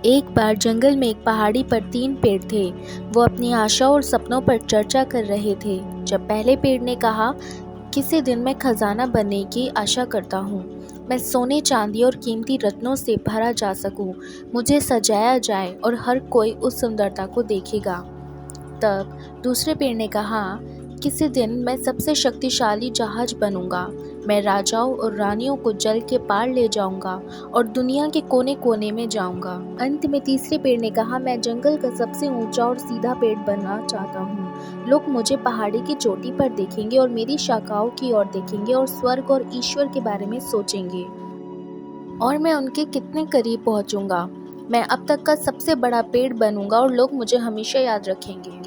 एक बार जंगल में एक पहाड़ी पर 3 पेड़ थे। वो अपनी आशा और सपनों पर चर्चा कर रहे थे। जब पहले पेड़ ने कहा, किसी दिन मैं खजाना बनने की आशा करता हूँ। मैं सोने, चांदी और कीमती रत्नों से भरा जा सकूँ। मुझे सजाया जाए और हर कोई उस सुंदरता को देखेगा। तब दूसरे पेड़ ने कहा, किसी दिन मैं सबसे शक्तिशाली जहाज बनूंगा। मैं राजाओं और रानियों को जल के पार ले जाऊंगा और दुनिया के कोने कोने में जाऊंगा। अंत में तीसरे पेड़ ने कहा, मैं जंगल का सबसे ऊंचा और सीधा पेड़ बनना चाहता हूँ। लोग मुझे पहाड़ी की चोटी पर देखेंगे और मेरी शाखाओं की ओर देखेंगे और स्वर्ग और ईश्वर के बारे में सोचेंगे और मैं उनके कितने करीब पहुंचूंगा। मैं अब तक का सबसे बड़ा पेड़ बनूंगा और लोग मुझे हमेशा याद रखेंगे।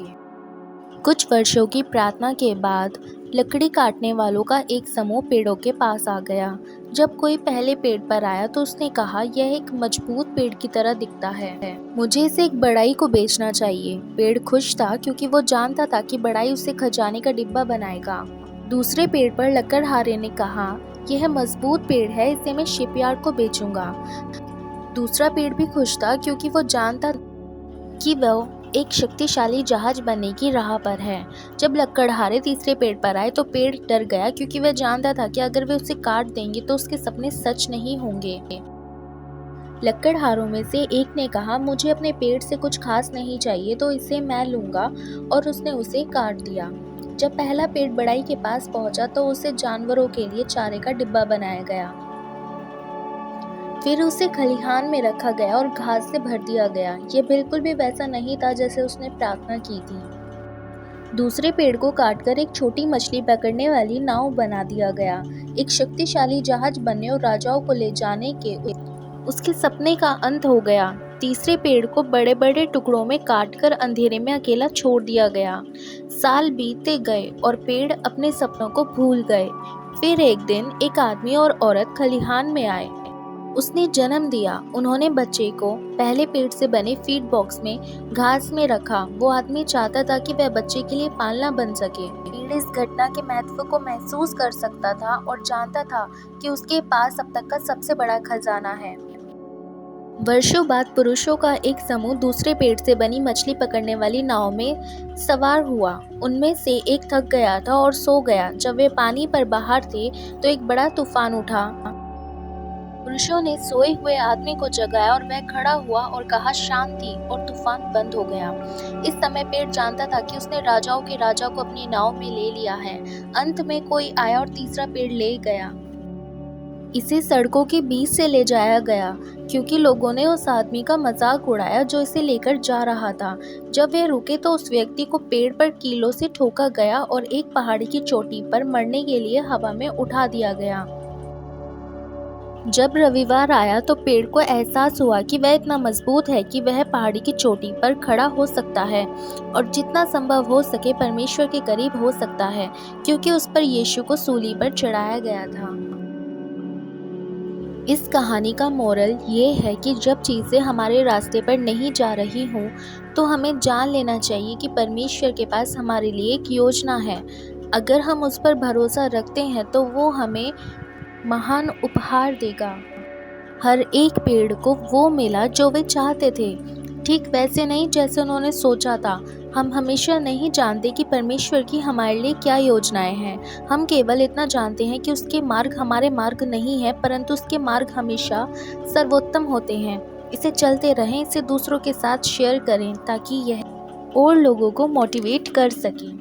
कुछ वर्षों की प्रार्थना के बाद लकड़ी काटने वालों का एक समूह पेड़ों के पास आ गया। जब कोई पहले पेड़ पर आया तो उसने कहा, यह एक मजबूत पेड़ की तरह दिखता है। मुझे इसे एक बढ़ई को बेचना चाहिए। पेड़ खुश था क्योंकि वो जानता था कि बढ़ई उसे खजाने का डिब्बा बनाएगा। दूसरे पेड़ पर लकड़हारे ने कहा, यह मजबूत पेड़ है, इसे मैं शिपयार्ड को बेचूंगा। दूसरा पेड़ भी खुश था क्योंकि वो जानता कि वह एक शक्तिशाली जहाज बनने की राह पर है। जब लकड़हारे तीसरे पेड़ पर आए तो पेड़ डर गया क्योंकि वह जानता था कि अगर वे उसे काट देंगे तो उसके सपने सच नहीं होंगे। लकड़हारों में से एक ने कहा, मुझे अपने पेड़ से कुछ खास नहीं चाहिए तो इसे मैं लूंगा, और उसने उसे काट दिया। जब पहला पेड़ बढ़ई के पास पहुंचा तो उसे जानवरों के लिए चारे का डिब्बा बनाया गया। फिर उसे खलिहान में रखा गया और घास से भर दिया गया। ये बिल्कुल भी वैसा नहीं था जैसे उसने प्रार्थना की थी। दूसरे पेड़ को काटकर एक छोटी मछली पकड़ने वाली नाव बना दिया गया। एक शक्तिशाली जहाज बनने और राजाओं को ले जाने के उसके सपने का अंत हो गया। तीसरे पेड़ को बड़े बड़े टुकड़ों में काटकर अंधेरे में अकेला छोड़ दिया गया। साल बीतते गए और पेड़ अपने सपनों को भूल गए। फिर एक दिन एक आदमी और औरत खलिहान में आए। उसने जन्म दिया। उन्होंने बच्चे को पहले पेड़ से बने फीड बॉक्स में घास में रखा। वो आदमी चाहता था कि वह बच्चे के लिए पालना बन सके। पेड़ इस घटना के महत्व को महसूस कर सकता था और जानता था कि उसके पास अब तक का सबसे बड़ा खजाना है। वर्षों बाद पुरुषों का एक समूह दूसरे पेड़ से बनी मछली पकड़ने वाली नाव में सवार हुआ। उनमें से एक थक गया था और सो गया। जब वे पानी पर बाहर थे तो एक बड़ा तूफान उठा। पुरुषों ने सोए हुए आदमी को जगाया और वह खड़ा हुआ और कहा, शांति, और तूफान बंद हो गया। इस समय पेड़ जानता था कि उसने राजाओं के राजा को अपनी नाव में ले लिया है। अंत में कोई आया और तीसरा पेड़ ले गया। इसे सड़कों के बीच से ले जाया गया क्योंकि लोगों ने उस आदमी का मजाक उड़ाया जो इसे लेकर जा रहा था। जब वे रुके तो उस व्यक्ति को पेड़ पर कीलों से ठोका गया और एक पहाड़ी की चोटी पर मरने के लिए हवा में उठा दिया गया। जब रविवार आया तो पेड़ को एहसास हुआ कि वह इतना मजबूत है कि वह पहाड़ी की चोटी पर खड़ा हो सकता है और जितना संभव हो सके परमेश्वर के करीब हो सकता है, क्योंकि उस पर यीशु को सूली पर चढ़ाया गया था। इस कहानी का मोरल ये है कि जब चीज़ें हमारे रास्ते पर नहीं जा रही हों तो हमें जान लेना चाहिए कि परमेश्वर के पास हमारे लिए एक योजना है। अगर हम उस पर भरोसा रखते हैं तो वो हमें महान उपहार देगा। हर एक पेड़ को वो मिला जो वे चाहते थे, ठीक वैसे नहीं जैसे उन्होंने सोचा था। हम हमेशा नहीं जानते कि परमेश्वर की हमारे लिए क्या योजनाएं हैं। हम केवल इतना जानते हैं कि उसके मार्ग हमारे मार्ग नहीं है, परंतु उसके मार्ग हमेशा सर्वोत्तम होते हैं। इसे चलते रहें, इसे दूसरों के साथ शेयर करें ताकि यह और लोगों को मोटिवेट कर सके।